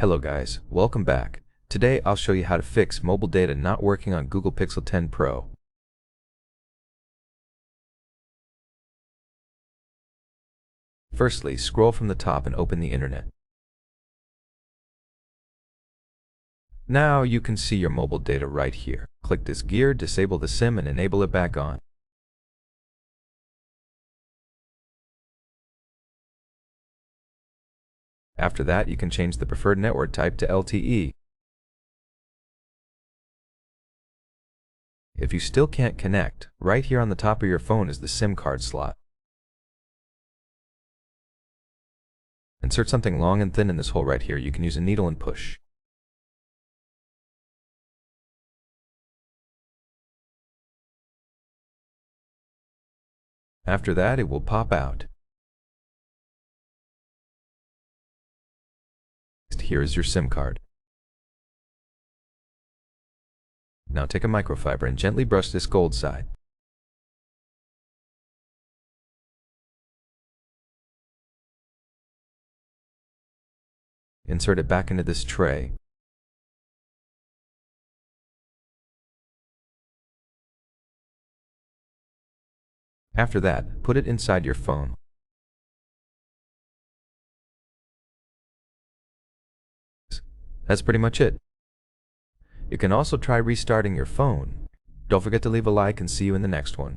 Hello guys, welcome back. Today I'll show you how to fix mobile data not working on Google Pixel 10 Pro. Firstly, scroll from the top and open the internet. Now you can see your mobile data right here. Click this gear, disable the SIM and enable it back on. After that, you can change the preferred network type to LTE. If you still can't connect, right here on the top of your phone is the SIM card slot. Insert something long and thin in this hole right here. You can use a needle and push. After that, it will pop out. Here is your SIM card. Now take a microfiber and gently brush this gold side. Insert it back into this tray. After that, put it inside your phone. That's pretty much it. You can also try restarting your phone. Don't forget to leave a like and see you in the next one.